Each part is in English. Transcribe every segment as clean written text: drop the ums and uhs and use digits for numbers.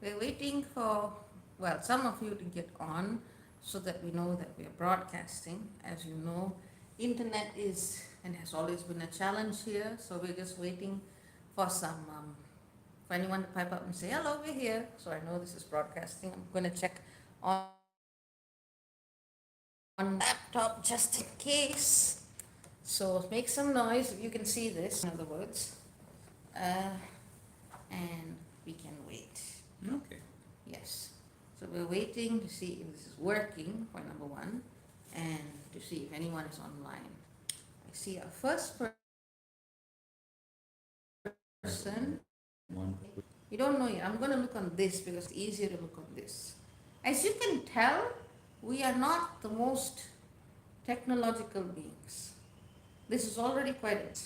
We're waiting for, well, some of you to get on so that we know that we are broadcasting. As you know, internet is and has always been a challenge here, so we're just waiting for for anyone to pipe up and say, hello, we're here. So I know this is broadcasting. I'm going to check on laptop just in case. So make some noise if you can see this, in other words. Uh, and we can wait. Okay. Yes. So we're waiting to see if this is working, point number one, and to see if anyone is online. I see our first person. One. You don't know yet. I'm going to look on this because it's easier to look on this. As you can tell, we are not the most technological beings. This is already quite.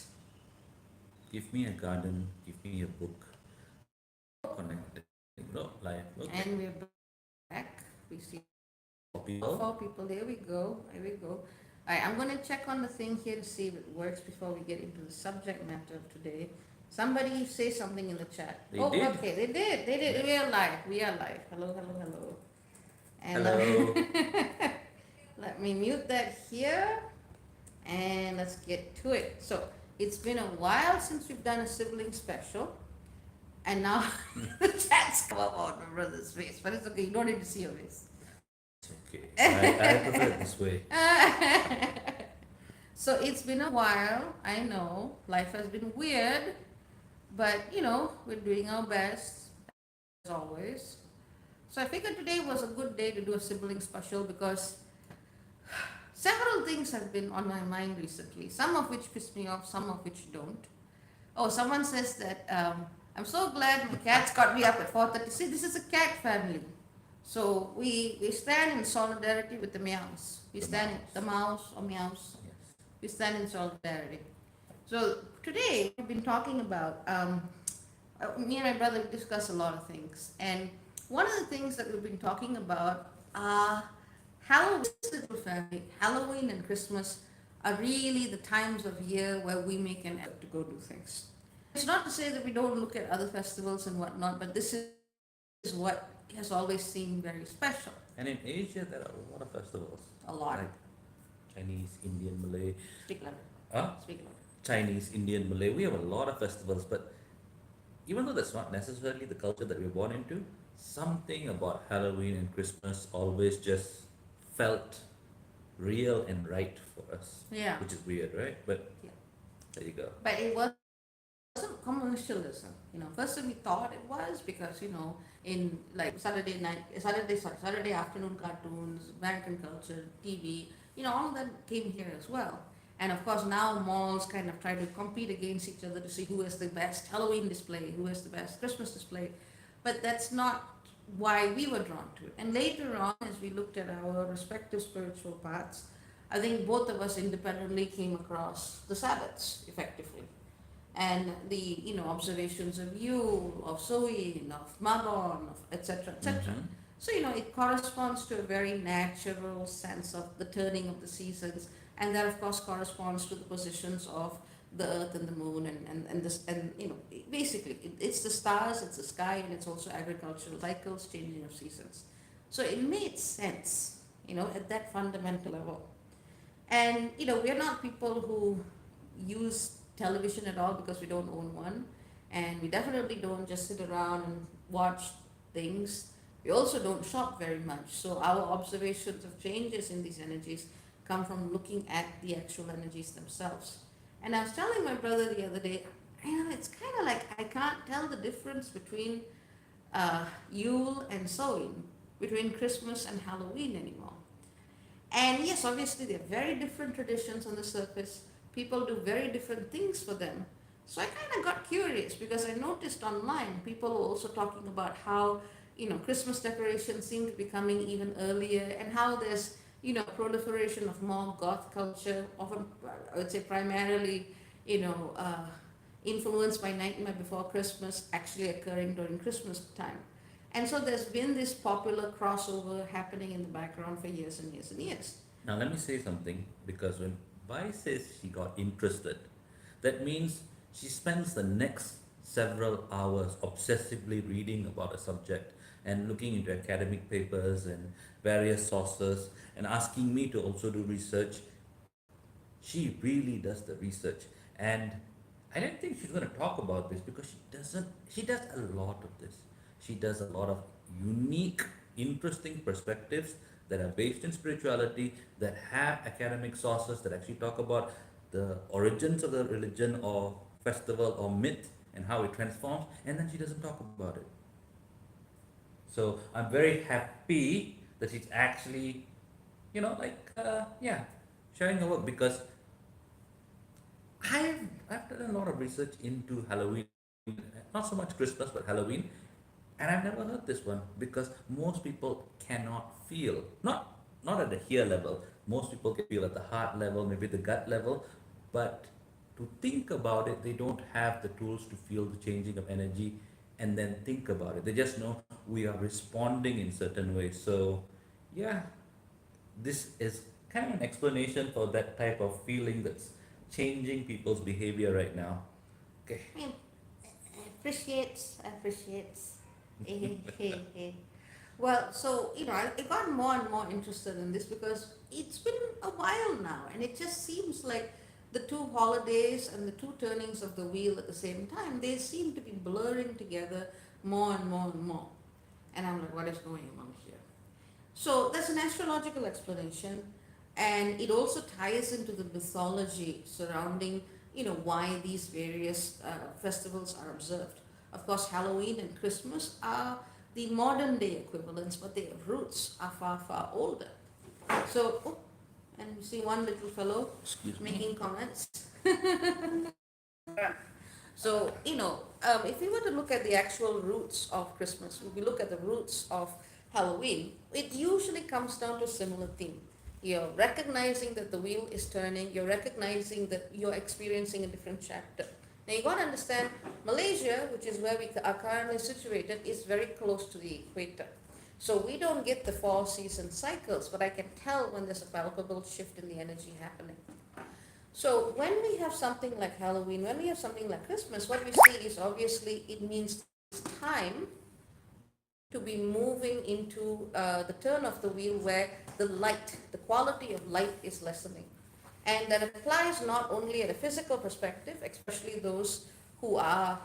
Give me a garden. Give me a book. Connected. No, live. Okay. And we're back. We see People. four people. There we go. There we go. All right, I'm going to check on the thing here to see if it works before we get into the subject matter of today. Somebody say something in the chat. They did. Okay, they did. They did. We are live. We are live. Hello, hello, hello. And Hello. let me mute that here and let's get to it. So it's been a while since we've done a sibling special. And now the chat's come up on my brother's face, but it's okay. You don't need to see your face. It's okay. I prefer it this way. So it's been a while. I know life has been weird, but we're doing our best as always. So I figured today was a good day to do a sibling special because several things have been on my mind recently. Some of which piss me off, some of which don't. Oh, someone says that I'm so glad my cats got me up at 4:30. See, this is a cat family. So we stand in solidarity with the meows. We stand the mouse or meows. Yes. We stand in solidarity. So today we've been talking about me and my brother discuss a lot of things, and one of the things that we've been talking about are Halloween. Little family, Halloween and Christmas are really the times of year where we make an effort to go do things. It's not to say that we don't look at other festivals and whatnot, but this is what has always seemed very special. And in Asia, there are a lot of festivals. A lot. Like Chinese, Indian, Malay. Speak louder. Huh? Speak louder. Chinese, Indian, Malay. We have a lot of festivals, but even though that's not necessarily the culture that we're born into, something about Halloween and Christmas always just felt real and right for us. Yeah. Which is weird, right? But Yeah. there you go. But it wasn't commercialism. First we thought it was because in like Saturday afternoon cartoons, American culture, TV, all of that came here as well. And of course now malls kind of try to compete against each other to see who has the best Halloween display, who has the best Christmas display. But that's not why we were drawn to it. And later on, as we looked at our respective spiritual paths, I think both of us independently came across the Sabbaths effectively. And the observations of Yule, of Samhain, of Magon, of etc. etc. Mhm. So it corresponds to a very natural sense of the turning of the seasons, and that of course corresponds to the positions of the earth and the moon and this, and basically it's the stars, it's the sky, and it's also agricultural cycles, changing of seasons. So it made sense at that fundamental level. And we're not people who use television at all because we don't own one, and we definitely don't just sit around and watch things. We also don't shop very much, so our observations of changes in these energies come from looking at the actual energies themselves. And I was telling my brother the other day, it's kind of like I can't tell the difference between Yule and Samhain, between Christmas and Halloween anymore. And yes, obviously they're very different traditions on the surface. People do very different things for them. So I kind of got curious because I noticed online people were also talking about how Christmas decorations seem to be coming even earlier, and how there's proliferation of more goth culture, often I would say primarily influenced by Nightmare Before Christmas, actually occurring during Christmas time. And so there's been this popular crossover happening in the background for years and years and years. Now let me say something, because when Bai says she got interested, that means she spends the next several hours obsessively reading about a subject and looking into academic papers and various sources and asking me to also do research. She really does the research. And I didn't think she's going to talk about this because she does a lot of this. She does a lot of unique, interesting perspectives that are based in spirituality, that have academic sources that actually talk about the origins of the religion or festival or myth and how it transforms, and then she doesn't talk about it. So I'm very happy that she's actually, yeah, sharing her work because I've done a lot of research into Halloween, not so much Christmas, but Halloween, and I've never heard this one because most people cannot feel, not at the here level. Most people can feel at the heart level, maybe the gut level, but to think about it, they don't have the tools to feel the changing of energy and then think about it. They just know we are responding in certain ways. So, yeah, this is kind of an explanation for that type of feeling that's changing people's behavior right now. Okay. I mean, appreciates. Hey, hey, hey. Well, so, I got more and more interested in this because it's been a while now, and it just seems like the two holidays and the two turnings of the wheel at the same time, they seem to be blurring together more and more and more. And I'm like, what is going on here? So there's an astrological explanation, and it also ties into the mythology surrounding, why these various festivals are observed. Of course, Halloween and Christmas are the modern day equivalents, but their roots are far, far older. So, oh, and you see one little fellow Excuse me. making comments. So, if we were to look at the actual roots of Christmas, if we look at the roots of Halloween, it usually comes down to a similar theme. You're recognizing that the wheel is turning, you're recognizing that you're experiencing a different chapter. Now, you got to understand, Malaysia, which is where we are currently situated, is very close to the equator. So, we don't get the 4 season cycles, but I can tell when there's a palpable shift in the energy happening. So when we have something like Halloween, when we have something like Christmas, what we see is obviously it means it's time to be moving into the turn of the wheel where the light, the quality of light is lessening. And that applies not only at a physical perspective, especially those who are,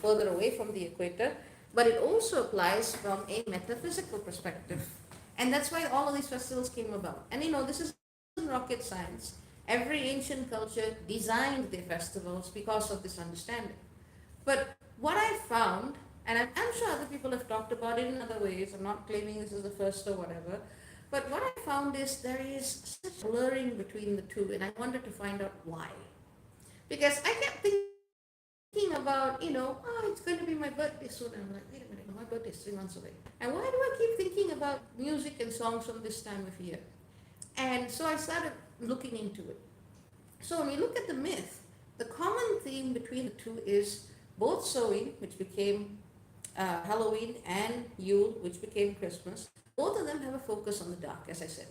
further away from the equator, but it also applies from a metaphysical perspective. And that's why all of these festivals came about. And this is rocket science. Every ancient culture designed their festivals because of this understanding. But what I found, and I'm sure other people have talked about it in other ways, I'm not claiming this is the first or whatever, but what I found is there is such blurring between the two, and I wanted to find out why. Because I kept thinking about, oh, it's going to be my birthday soon. And I'm like, wait a minute, my birthday is 3 months away. And why do I keep thinking about music and songs from this time of year? And so I started looking into it. So when you look at the myth, the common theme between the two is both Samhain, which became Halloween, and Yule, which became Christmas. Both of them have a focus on the dark, as I said.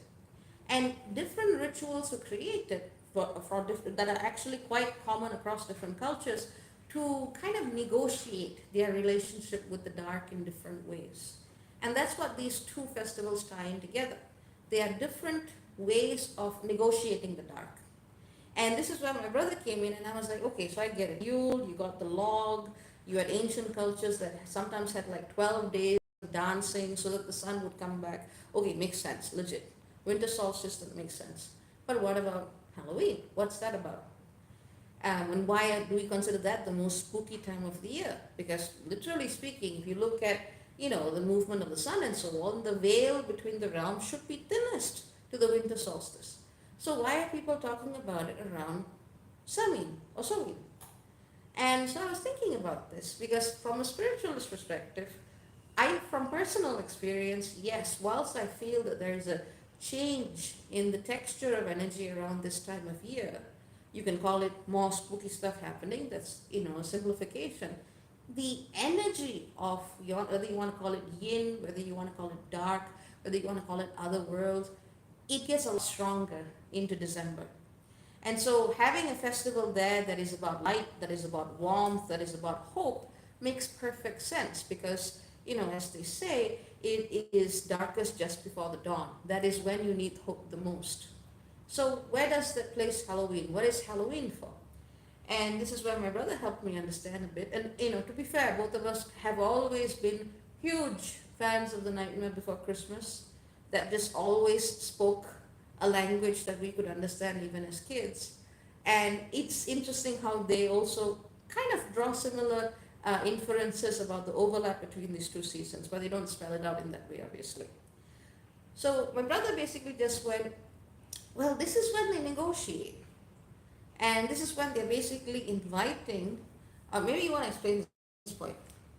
And different rituals were created that are actually quite common across different cultures to kind of negotiate their relationship with the dark in different ways. And that's what these two festivals tie in together. They are different ways of negotiating the dark. And this is where my brother came in, and I was like, okay, so I get it. You got the log, you had ancient cultures that sometimes had like 12 days of dancing so that the sun would come back. Okay, makes sense, legit. Winter solstice, that makes sense. But what about Halloween? What's that about? And why do we consider that the most spooky time of the year? Because literally speaking, if you look at, the movement of the sun and so on, the veil between the realms should be thinnest to the winter solstice. So why are people talking about it around Samhain or Samhain? And so I was thinking about this because from a spiritualist perspective, from personal experience, yes, whilst I feel that there is a change in the texture of energy around this time of year, you can call it more spooky stuff happening, that's, a simplification. The energy of, whether you want to call it yin, whether you want to call it dark, whether you want to call it other worlds, it gets a lot stronger into December. And so having a festival there that is about light, that is about warmth, that is about hope, makes perfect sense because, as they say, it is darkest just before the dawn. That is when you need hope the most. So where does that place Halloween? What is Halloween for? And this is where my brother helped me understand a bit. And to be fair, both of us have always been huge fans of the Nightmare Before Christmas. That just always spoke a language that we could understand even as kids. And it's interesting how they also kind of draw similar inferences about the overlap between these two seasons, but they don't spell it out in that way, obviously. So my brother basically just went, well, this is when they negotiate. And this is when they're basically inviting, maybe you want to explain this point.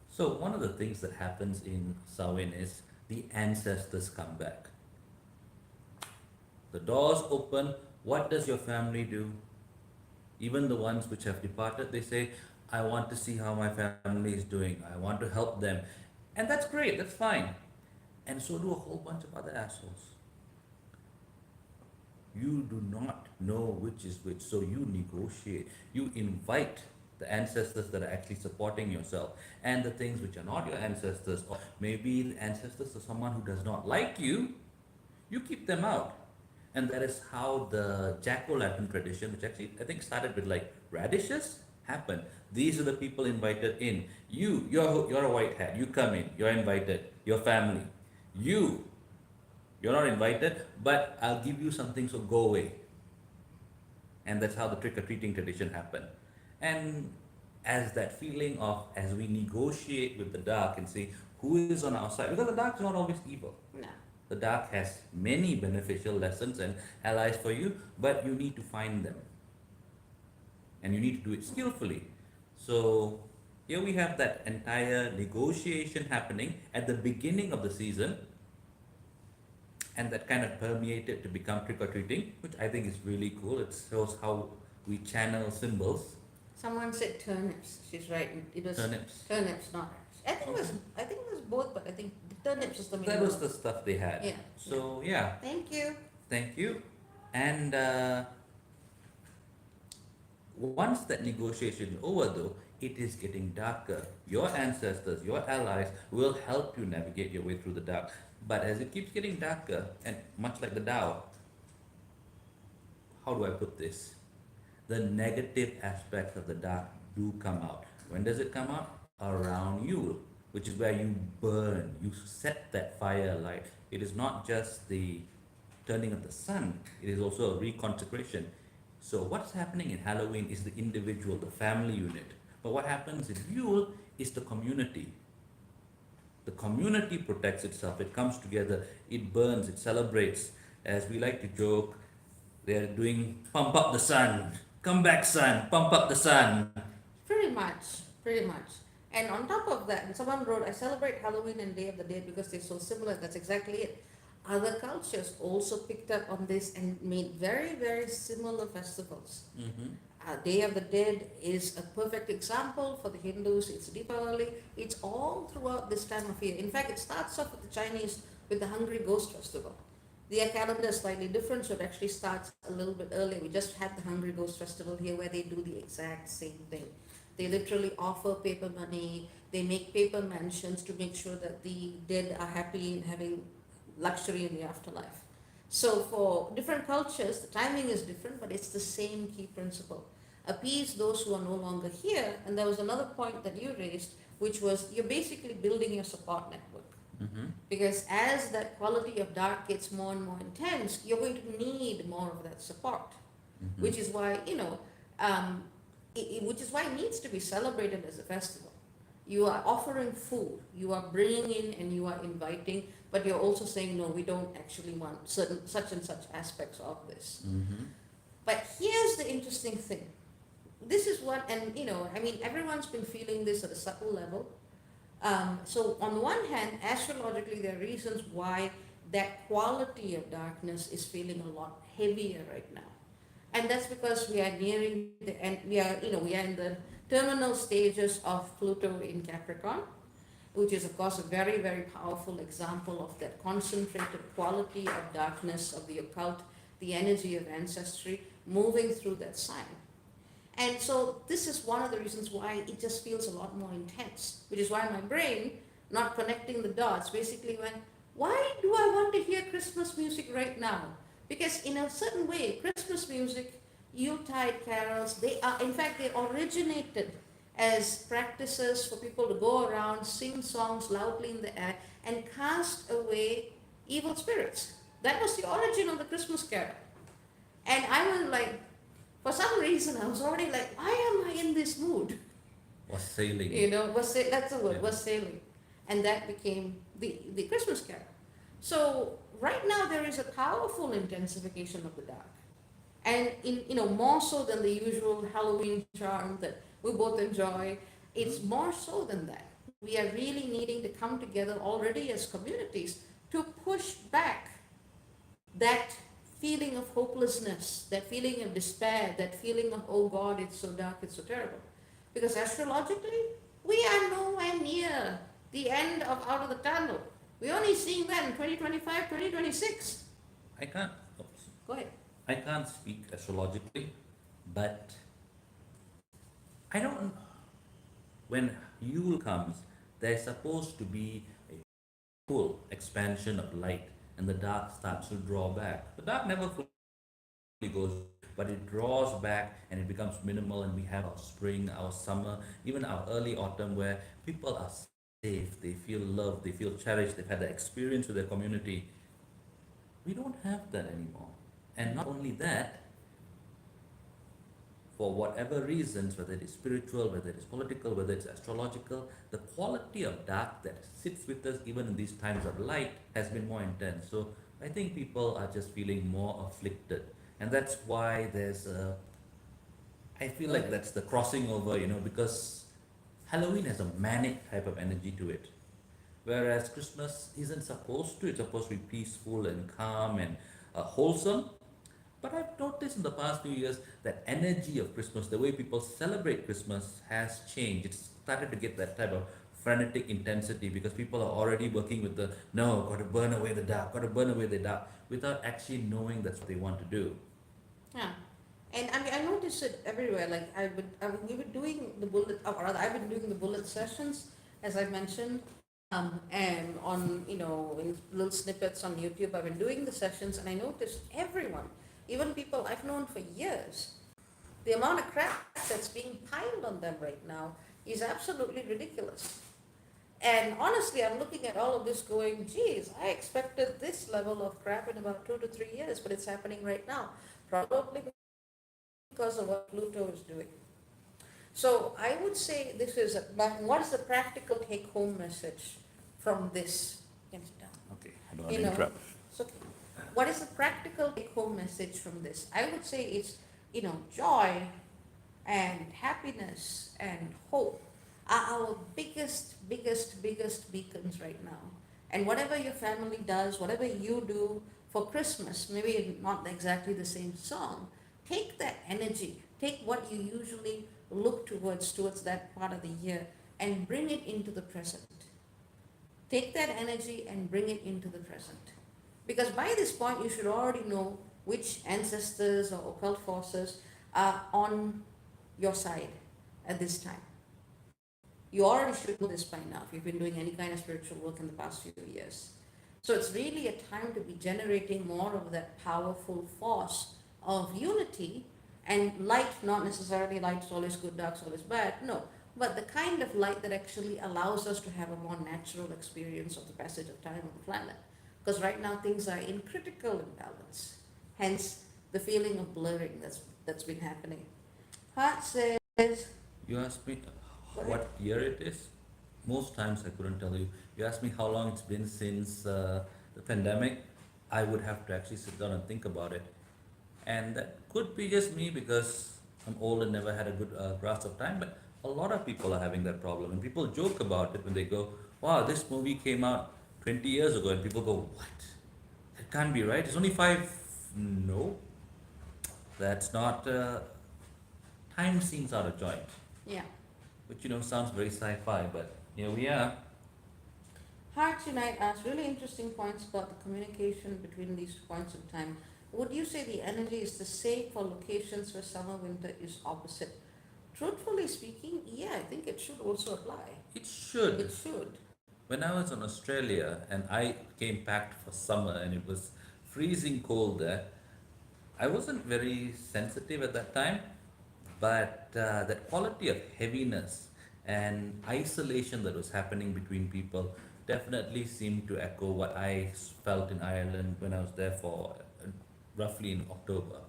So one of the things that happens in Samhain is the ancestors come back. The doors open. What does your family do? Even the ones which have departed, they say, I want to see how my family is doing. I want to help them. And that's great, that's fine. And so do a whole bunch of other assholes. You do not know which is which, so you negotiate. You invite the ancestors that are actually supporting yourself, and the things which are not your ancestors, or maybe the ancestors of someone who does not like you keep them out. And that is how the jack-o'-lantern tradition, which actually I think started with like radishes, happened. These are the people invited in. You're a white hat. You come in. You're invited. Your family. You, you're not invited, but I'll give you something. So go away. And that's how the trick-or-treating tradition happened. And as that feeling of as we negotiate with the dark and see who is on our side, because the dark is not always evil. No. The dark has many beneficial lessons and allies for you, but you need to find them. And you need to do it skillfully. So here we have that entire negotiation happening at the beginning of the season, and that kind of permeated to become trick or treating, which I think is really cool. It shows how we channel symbols. Someone said turnips. She's right. It was Turnips. turnips, not. I think it was both, but I think turnips is the main That was one. the stuff they had. Yeah. So yeah, Thank you. thank you. And once that negotiation is over, though, it is getting darker. Your ancestors, your allies will help you navigate your way through the dark. But as it keeps getting darker, and much like the Tao, how do I put this? The negative aspects of the dark do come out. When does it come out? Around Yule, which is where you burn, you set that fire alight. It is not just the turning of the sun, it is also a reconsecration. So what's happening in Halloween is the individual, the family unit. But what happens in Yule is the community. The community protects itself, it comes together, it burns, it celebrates. As we like to joke, they're doing pump up the sun, come back sun, pump up the sun. Pretty much, pretty much. And on top of that, and someone wrote, I celebrate Halloween and Day of the Dead because they're so similar. That's exactly it. Other cultures also picked up on this and made very, very similar festivals. Mm-hmm. Day of the Dead is a perfect example for the Hindus. It's Deepavali. It's all throughout this time of year. In fact, it starts off with the Chinese with the Hungry Ghost Festival. Their calendar is slightly different, so it actually starts a little bit earlier. We just had the Hungry Ghost Festival here where they do the exact same thing. They literally offer paper money. They make paper mansions to make sure that the dead are happy and having luxury in the afterlife. So for different cultures, the timing is different, but it's the same key principle. Appease those who are no longer here. And there was another point that you raised, which was you're basically building your support network. Mm-hmm. Because as that quality of dark gets more and more intense, you're going to need more of that support. Mm-hmm. Which is why, which is why it needs to be celebrated as a festival. You are offering food, you are bringing in and you are inviting, but you're also saying, no, we don't actually want certain such and such aspects of this. Mm-hmm. But here's the interesting thing. This is what, and everyone's been feeling this at a subtle level. So on the one hand, astrologically, there are reasons why that quality of darkness is feeling a lot heavier right now. And that's because we are nearing the end, we are in the terminal stages of Pluto in Capricorn, which is of course a very, very powerful example of that concentrated quality of darkness, of the occult, the energy of ancestry moving through that sign. And so this is one of the reasons why it just feels a lot more intense, which is why my brain, not connecting the dots, basically went, why do I want to hear Christmas music right now? Because in a certain way, Christmas music, Yuletide carols, they are, in fact, they originated as practices for people to go around, sing songs loudly in the air, and cast away evil spirits. That was the origin of the Christmas carol. And I was like, for some reason, I was already like, why am I in this mood? Was sailing. That's the word, Yeah. was sailing. And that became the Christmas carol. So right now there is a powerful intensification of the dark. And more so than the usual Halloween charm that we both enjoy, it's more so than that. We are really needing to come together already as communities to push back that feeling of hopelessness, that feeling of despair, that feeling of, oh God, it's so dark, it's so terrible. Because astrologically, we are nowhere near the end of out of the tunnel. We're only seeing that in 2025, 2026. I can't, oops, Go ahead. I can't speak astrologically, but I don't, when Yule comes, there's supposed to be a full expansion of light and the dark starts to draw back. The dark never fully goes, but it draws back and it becomes minimal, and we have our spring, our summer, even our early autumn where people are safe, they feel loved, they feel cherished, they've had the experience with their community. We don't have that anymore. And not only that, for whatever reasons, whether it is spiritual, whether it is political, whether it's astrological, the quality of dark that sits with us even in these times of light has been more intense. So I think people are just feeling more afflicted. And that's why I feel like that's the crossing over, because Halloween has a manic type of energy to it. Whereas Christmas isn't supposed to, it's supposed to be peaceful and calm and wholesome. But I've noticed in the past few years that energy of Christmas, the way people celebrate Christmas has changed. It's started to get that type of frenetic intensity because people are already working with the no, got to burn away the dark, got to burn away the dark, without actually knowing that's what they want to do. Yeah. And I mean, I noticed it everywhere. Like we were doing the bullet, or rather, I've been doing the bullet sessions, as I mentioned, and on, in little snippets on YouTube. I've been doing the sessions, and I noticed everyone, even people I've known for years, the amount of crap that's being piled on them right now is absolutely ridiculous. And honestly, I'm looking at all of this going, geez, I expected this level of crap in about 2 to 3 years, but it's happening right now. Probably because of what Pluto is doing. So I would say this is, but what is the practical take-home message from this? Can sit down. Okay, I don't want You to know, interrupt. so what is the practical take-home message from this? I would say it's, joy and happiness and hope are our biggest beacons right now. And whatever your family does, whatever you do for Christmas, maybe not exactly the same song, take that energy, take what you usually look towards that part of the year, and bring it into the present. Take that energy and bring it into the present. Because by this point, you should already know which ancestors or occult forces are on your side at this time. You already should know this by now if you've been doing any kind of spiritual work in the past few years. So it's really a time to be generating more of that powerful force of unity and light, not necessarily light's always good, dark's always bad, no, but the kind of light that actually allows us to have a more natural experience of the passage of time on the planet. Because right now things are in critical imbalance, hence the feeling of blurring that's been happening. Heart says, You asked me what year it is. Most times I couldn't tell you. You asked me how long it's been since the pandemic. I would have to actually sit down and think about it. And that could be just me because I'm old and never had a good grasp of time. But a lot of people are having that problem, and people joke about it when they go, "Wow, this movie came out 20 years ago," and people go, "What? That can't be right. It's only five." No, that's not. Time seems out of joint, yeah. which sounds very sci-fi, but here we are. Hearts Unite asks really interesting points about the communication between these points of time. Would you say the energy is the same for locations where summer winter is opposite? Truthfully speaking, yeah, I think it should also apply. It It should. should. When I was in Australia and I came packed for summer and it was freezing cold there, I wasn't very sensitive at that time, but that quality of heaviness and isolation that was happening between people definitely seemed to echo what I felt in Ireland when I was there for roughly in October.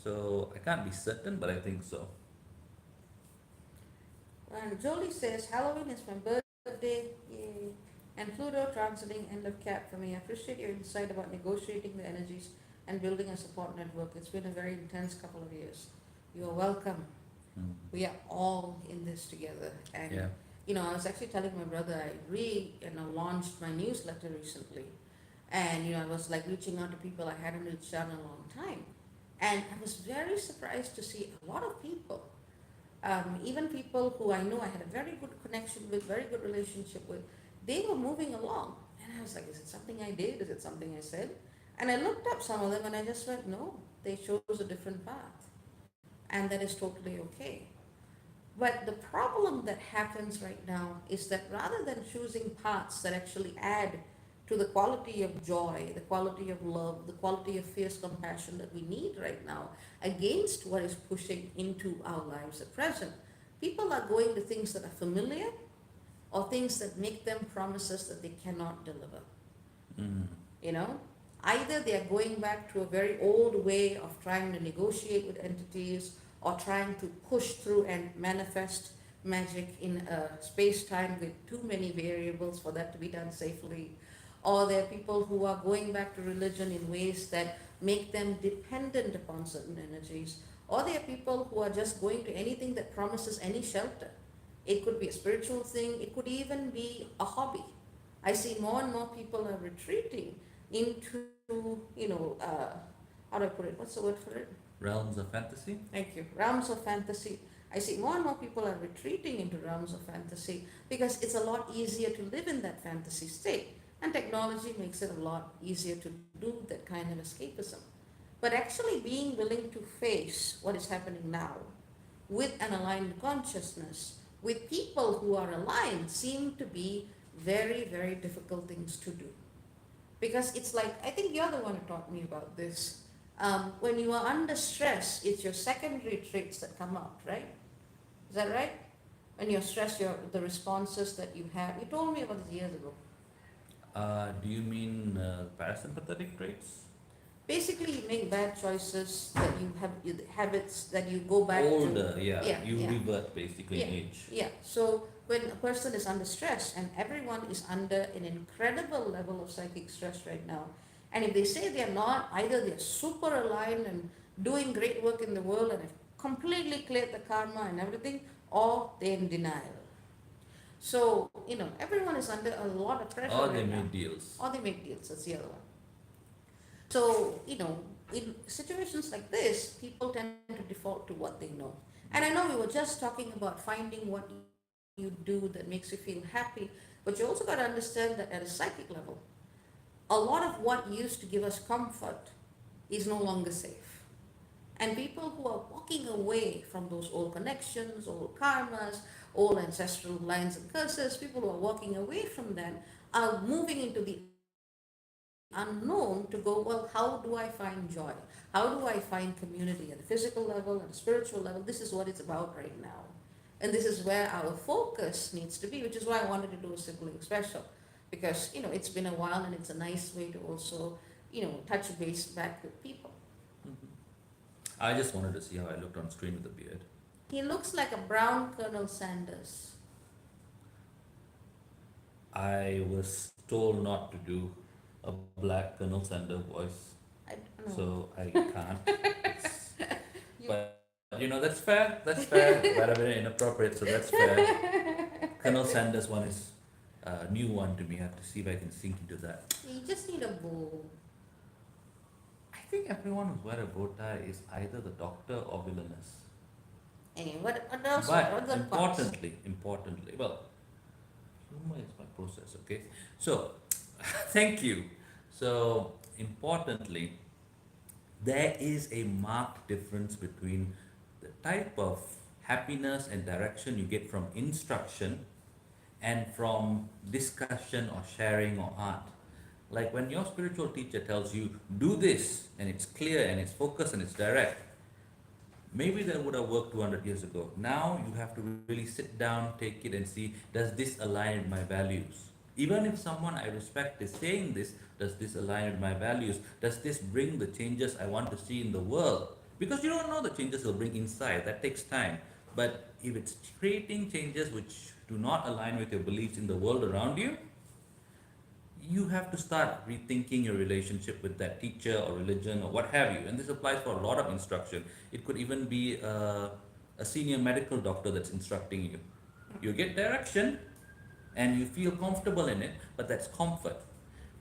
So I can't be certain, but I think so. And Jolie says, Halloween is my birthday, yay. And Pluto transiting end of Cap for me. I appreciate your insight about negotiating the energies and building a support network. It's been a very intense couple of years. You are welcome. Mm. We are all in this together. And Yeah. I was actually telling my brother I launched my newsletter recently, and I was like reaching out to people I hadn't reached out in a long time, and I was very surprised to see a lot of people, even people who I know I had a very good connection with, very good relationship with, they were moving along, and I was like, is it something I did? Is it something I said? And I looked up some of them, and I just went, no, they chose a different path, and that is totally okay. But the problem that happens right now is that rather than choosing paths that actually add to the quality of joy, the quality of love, the quality of fierce compassion that we need right now against what is pushing into our lives at present, people are going to things that are familiar or things that make them promises that they cannot deliver. Mm. You know, either they are going back to a very old way of trying to negotiate with entities or trying to push through and manifest magic in a space time with too many variables for that to be done safely, or there are people who are going back to religion in ways that make them dependent upon certain energies, or there are people who are just going to anything that promises any shelter. It could be a spiritual thing, it could even be a hobby. I see more and more people are retreating into, how do I put it? What's the word for it? Realms of fantasy? Thank you. Realms of fantasy. I see more and more people are retreating into realms of fantasy because it's a lot easier to live in that fantasy state. And technology makes it a lot easier to do that kind of escapism. But actually being willing to face what is happening now with an aligned consciousness, with people who are aligned, seem to be very, very difficult things to do. Because it's like, I think you're the one who taught me about this. When you are under stress, it's your secondary traits that come out, right? Is that right? When you're stressed, the responses that you have. You told me about this years ago. Do you mean parasympathetic traits? Basically, you make bad choices, that you have habits that you go back to. Older, yeah. Yeah, You yeah. revert basically in age. Yeah, so when a person is under stress, and everyone is under an incredible level of psychic stress right now, and if they say they are not, either they're super aligned and doing great work in the world and have completely cleared the karma and everything, or they're in denial. So, everyone is under a lot of pressure Or they right now. made deals. Or they make deals, that's the other one. So, in situations like this, people tend to default to what they know. And I know we were just talking about finding what you do that makes you feel happy, but you also got to understand that at a psychic level, a lot of what used to give us comfort is no longer safe. And people who are walking away from those old connections, old karmas, old ancestral lines and curses, people who are walking away from them are moving into the unknown to go, well, how do I find joy? How do I find community at a physical level and a spiritual level? This is what it's about right now. And this is where our focus needs to be, which is why I wanted to do a sibling special. Because, it's been a while and it's a nice way to also, touch base back with people. Mhm. I just wanted to see how I looked on screen with the beard. He looks like a brown Colonel Sanders. I was told not to do a black Colonel Sanders voice, I don't know. so I can't. It's, You- but that's fair. That's fair. But a bit inappropriate, so that's fair. Colonel Sanders one is a new one to me. I have to see if I can sink into that. You just need a bow. I think everyone who's wear a bow tie is either the doctor or villainous. Anyway, what else? But What other parts? importantly, well, humor is my process, okay? So, thank you. So, importantly, there is a marked difference between the type of happiness and direction you get from instruction and from discussion or sharing or art. Like when your spiritual teacher tells you, do this, and it's clear and it's focused and it's direct, maybe that would have worked 200 years ago. Now you have to really sit down, take it, and see, does this align with my values? Even if someone I respect is saying this, does this align with my values? Does this bring the changes I want to see in the world? Because you don't know the changes it'll bring inside, that takes time. But if it's creating changes which do not align with your beliefs in the world around you, you have to start rethinking your relationship with that teacher or religion or what have you. And this applies for a lot of instruction. It could even be a senior medical doctor that's instructing you. You get direction and you feel comfortable in it, but that's comfort.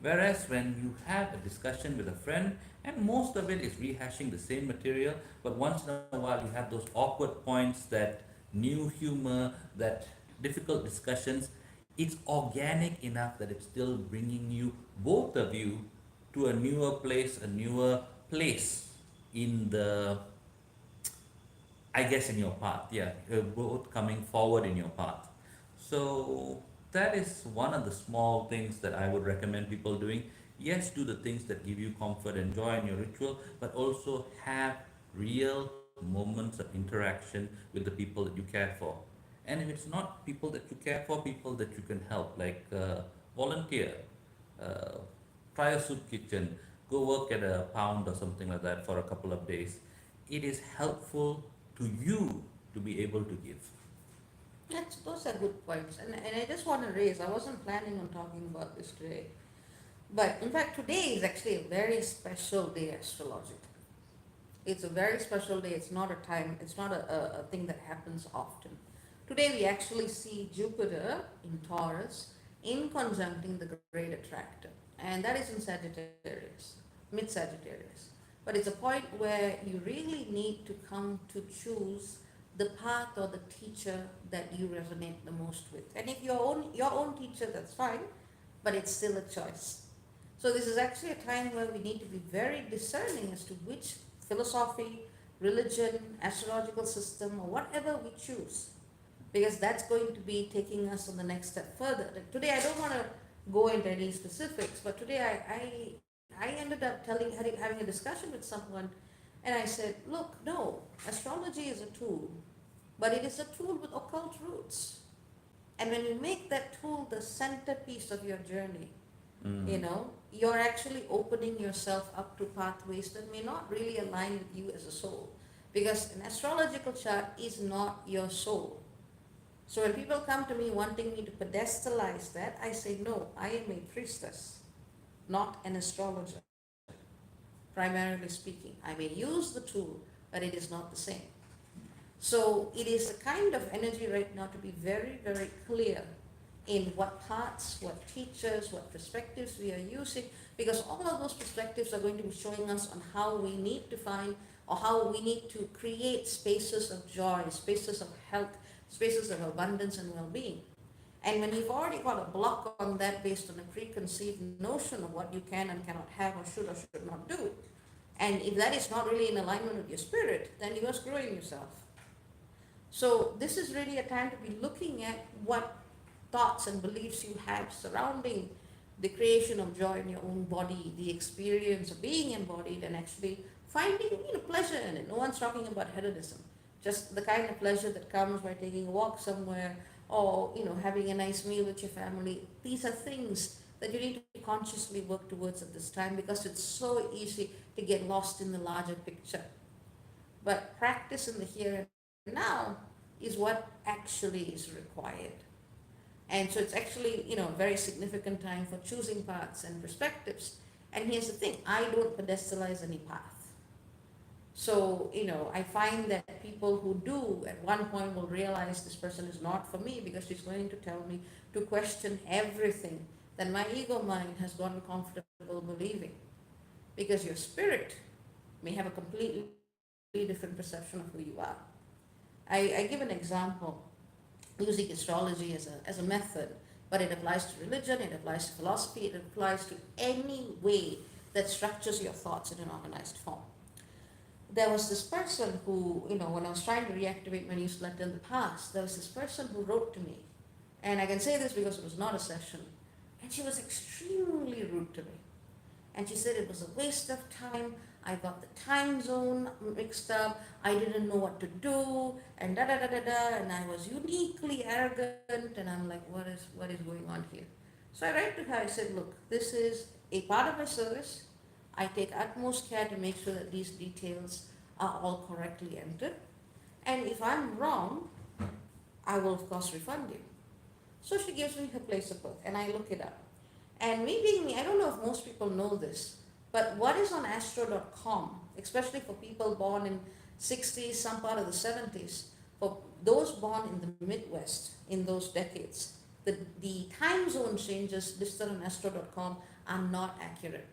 Whereas when you have a discussion with a friend, and most of it is rehashing the same material, but once in a while you have those awkward points, that new humor, that difficult discussions, it's organic enough that it's still bringing you, both of you, to a newer place in the, I guess, in your path. Yeah, you're both coming forward in your path. So that is one of the small things that I would recommend people doing. Yes, do the things that give you comfort and joy in your ritual, but also have real moments of interaction with the people that you care for. And if it's not people that you care for, people that you can help, like volunteer, uh, try a soup kitchen, go work at a pound or something like that for a couple of days. It is helpful to you to be able to give. Those are good points. And I just want to raise, I wasn't planning on talking about this today, but in fact, today is actually a very special day astrologically. It's a very special day. It's not a time, it's not a thing that happens often. Today we actually see Jupiter in Taurus in conjuncting the great attractor, and that is in Sagittarius, mid Sagittarius. But it's a point where you really need to come to choose the path or the teacher that you resonate the most with. And if your own teacher, that's fine, but it's still a choice. So this is actually a time where we need to be very discerning as to which philosophy, religion, astrological system, or whatever we choose, because that's going to be taking us on the next step further. Like today, I don't want to go into any specifics, but today I ended up having a discussion with someone, and I said, look, no, astrology is a tool, but it is a tool with occult roots. And when you make that tool the centerpiece of your journey, Mm. you're actually opening yourself up to pathways that may not really align with you as a soul. Because an astrological chart is not your soul. So when people come to me wanting me to pedestalize that, I say, no, I am a priestess, not an astrologer, primarily speaking. I may use the tool, but it is not the same. So it is a kind of energy right now to be very, very clear in what paths, what teachers, what perspectives we are using, because all of those perspectives are going to be showing us on how we need to find or how we need to create spaces of joy, spaces of health, spaces of abundance and well-being. And when you've already got a block on that based on a preconceived notion of what you can and cannot have or should not do, and if that is not really in alignment with your spirit, then you are screwing yourself. So this is really a time to be looking at what thoughts and beliefs you have surrounding the creation of joy in your own body, the experience of being embodied, and actually finding pleasure in it. No one's talking about hedonism, just the kind of pleasure that comes by taking a walk somewhere or having a nice meal with your family. These are things that you need to consciously work towards at this time, because it's so easy to get lost in the larger picture. But practice in the here and now is what actually is required. And so it's actually, a very significant time for choosing paths and perspectives. And here's the thing, I don't pedestalize any path. So, I find that people who do at one point will realize this person is not for me, because she's going to tell me to question everything that my ego mind has gotten comfortable believing. Because your spirit may have a completely different perception of who you are. I give an example using astrology as a method, but it applies to religion, it applies to philosophy, it applies to any way that structures your thoughts in an organized form. there was this person who, when I was trying to reactivate my newsletter in the past, there was this person who wrote to me. And I can say this because it was not a session. And she was extremely rude to me. And she said it was a waste of time. I got the time zone mixed up. I didn't know what to do, and da da da da da. And I was uniquely arrogant. And I'm like, what is going on here? So I write to her. I said, look, this is a part of my service. I take utmost care to make sure that these details are all correctly entered. And if I'm wrong, I will of course refund you. So she gives me her place of birth, and I look it up. And me being me, I don't know if most people know this, but what is on astro.com, especially for people born in 60s, some part of the 70s, for those born in the Midwest in those decades, the time zone changes listed on astro.com are not accurate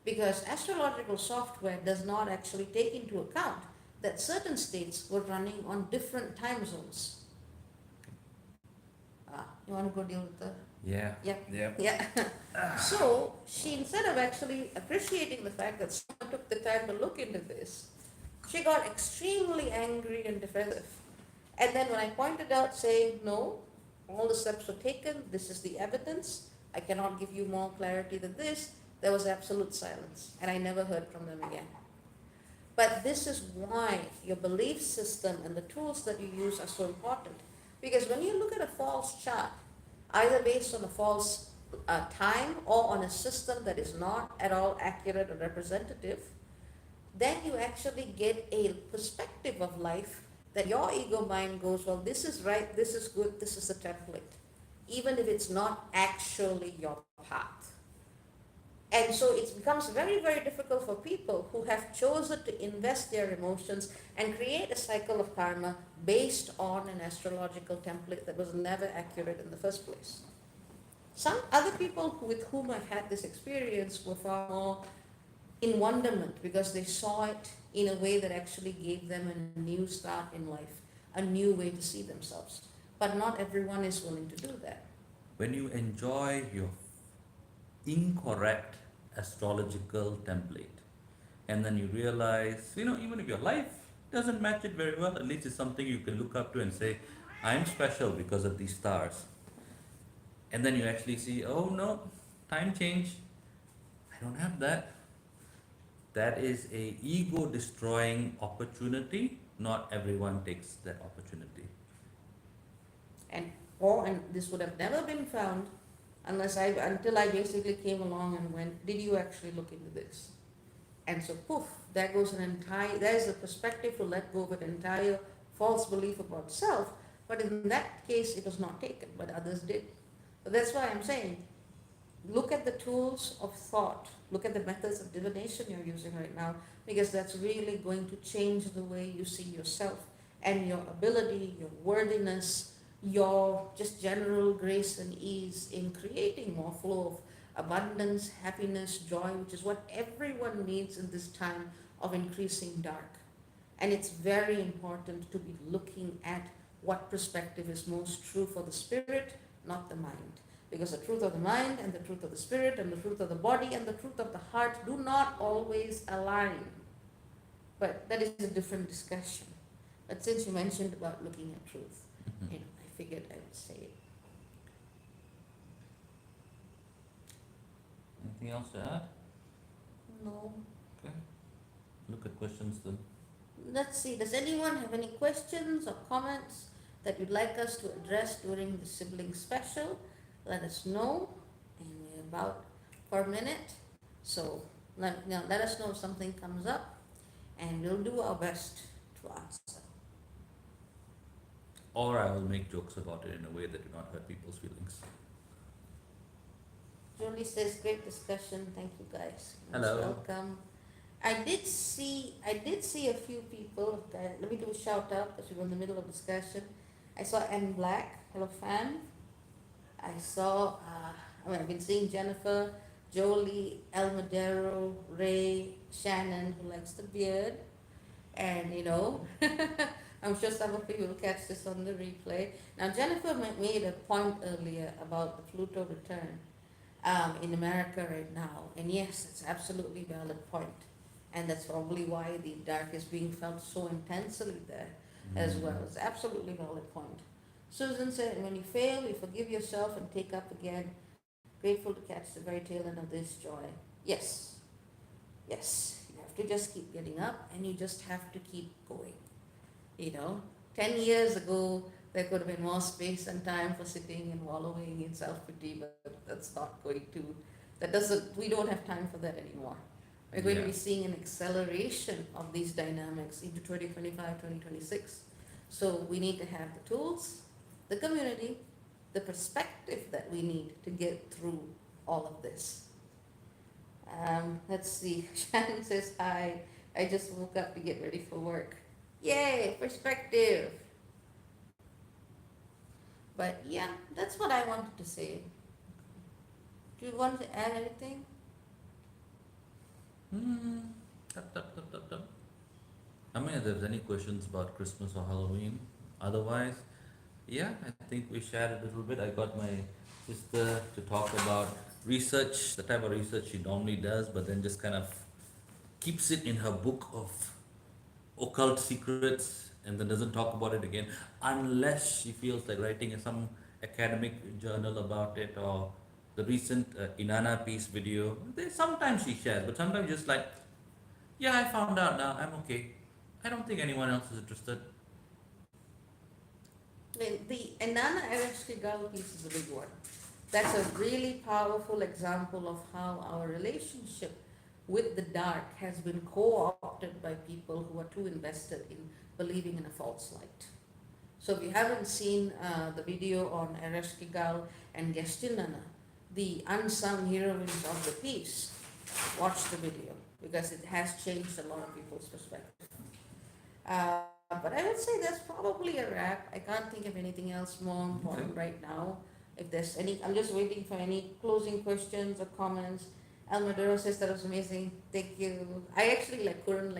because astrological software does not actually take into account that certain states were running on different time zones. You want to go deal with the Yeah. yeah. Yeah. Yeah. So she, instead of actually appreciating the fact that someone took the time to look into this, she got extremely angry and defensive. And then when I pointed out, saying, no, all the steps were taken, this is the evidence, I cannot give you more clarity than this, there was absolute silence. And I never heard from them again. But this is why your belief system and the tools that you use are so important. Because when you look at a false chart, either based on a false time or on a system that is not at all accurate or representative, then you actually get a perspective of life that your ego mind goes, well, this is right, this is good, this is the template, even if it's not actually your path. And so it becomes very, very difficult for people who have chosen to invest their emotions and create a cycle of karma based on an astrological template that was never accurate in the first place. Some other people with whom I've had this experience were far more in wonderment because they saw it in a way that actually gave them a new start in life, a new way to see themselves. But not everyone is willing to do that. When you enjoy your incorrect astrological template, and then you realize, even if your life doesn't match it very well, at least it's something you can look up to and say, I'm special because of these stars. And then you actually see, oh no, time change. I don't have that. That is a ego destroying opportunity. Not everyone takes that opportunity. And this would have never been found until I basically came along and went, did you actually look into this? And so poof, there's a perspective to let go of an entire false belief about self, but in that case it was not taken, but others did. So that's why I'm saying, look at the tools of thought, look at the methods of divination you're using right now, because that's really going to change the way you see yourself and your ability, your worthiness, your just general grace and ease in creating more flow of abundance, happiness, joy, which is what everyone needs in this time of increasing dark. And it's very important to be looking at what perspective is most true for the spirit, not the mind. Because the truth of the mind and the truth of the spirit and the truth of the body and the truth of the heart do not always align. But that is a different discussion. But since you mentioned about looking at truth, Mhm. I figured I would say it. Anything else to add? No. Okay. Look at questions then. Let's see, does anyone have any questions or comments that you'd like us to address during the sibling special? Let us know. And we're about for a minute. So let us know if something comes up and we'll do our best to answer. Or I will make jokes about it in a way that do not hurt people's feelings. Julie says, great discussion. Thank you guys. Most Hello. welcome. I did see a few people. Let me do a shout out because we were in the middle of discussion. I saw Anne Black. Hello, fan. I saw. I've been seeing Jennifer, Jolie, El Madero, Ray, Shannon, who likes the beard, and I'm sure some of you will catch this on the replay. Now, Jennifer made a point earlier about the Pluto return in America right now, and yes, it's absolutely valid point. And that's probably why the dark is being felt so intensely there as well. It's absolutely valid point. Susan said, when you fail, you forgive yourself and take up again, grateful to catch the very tail end of this joy. Yes, yes, you have to just keep getting up and you just have to keep going. You know, 10 years ago, there could have been more space and time for sitting and wallowing in self pity, but that's not going to, we don't have time for that anymore. We're going to Yeah. be seeing an acceleration of these dynamics into 2025, 2026. So we need to have the tools, the community, the perspective that we need to get through all of this. Let's see. Shannon says, hi. I just woke up to get ready for work. Yay, perspective. But yeah, that's what I wanted to say. Do you want to add anything? Hmm. Tup, tup, tup, tup, tup. I mean, if there's any questions about Christmas or Halloween, otherwise, yeah, I think we shared a little bit. I got my sister to talk about research, the type of research she normally does, but then just kind of keeps it in her book of occult secrets and then doesn't talk about it again unless she feels like writing some academic journal about it or the recent Inanna piece video. Sometimes she shares, but sometimes just like, yeah, I found out now, I'm okay. I don't think anyone else is interested. The Enana Ereshkigal piece is a big one. That's a really powerful example of how our relationship with the dark has been co-opted by people who are too invested in believing in a false light. So if you haven't seen the video on Ereshkigal and Gestinana, the unsung heroines of the piece, watch the video because it has changed a lot of people's perspective. But I would say that's probably a wrap. I can't think of anything else more important right now. If there's any, I'm just waiting for any closing questions or comments. Almadero says that was amazing. Thank you. I actually couldn't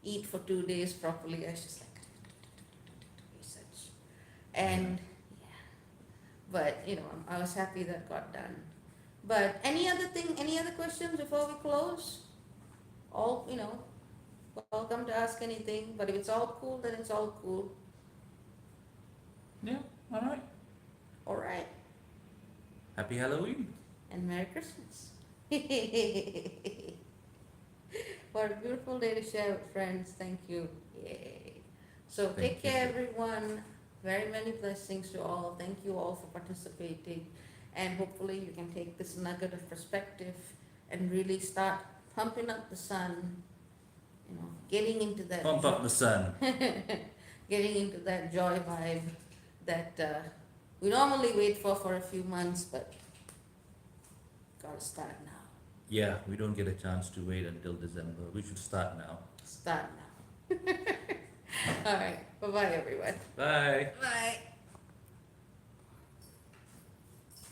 eat for 2 days properly. I was just research. And yeah, but I was happy that got done. But any other questions before we close? All, welcome to ask anything, but if it's all cool, then it's all cool. Yeah, all right. All right. Happy Halloween. And Merry Christmas. What a beautiful day to share with friends. Thank you. Yay. So Thank take you. care, everyone. Very many blessings to all. Thank you all for participating. And hopefully you can take this nugget of perspective and really start pumping up the sun, getting into that Pump up the sun. getting into that joy vibe that we normally wait for a few months, but gotta start now. Yeah, we don't get a chance to wait until December. We should start now. Start now. All right. Bye bye, everyone. Bye. Bye.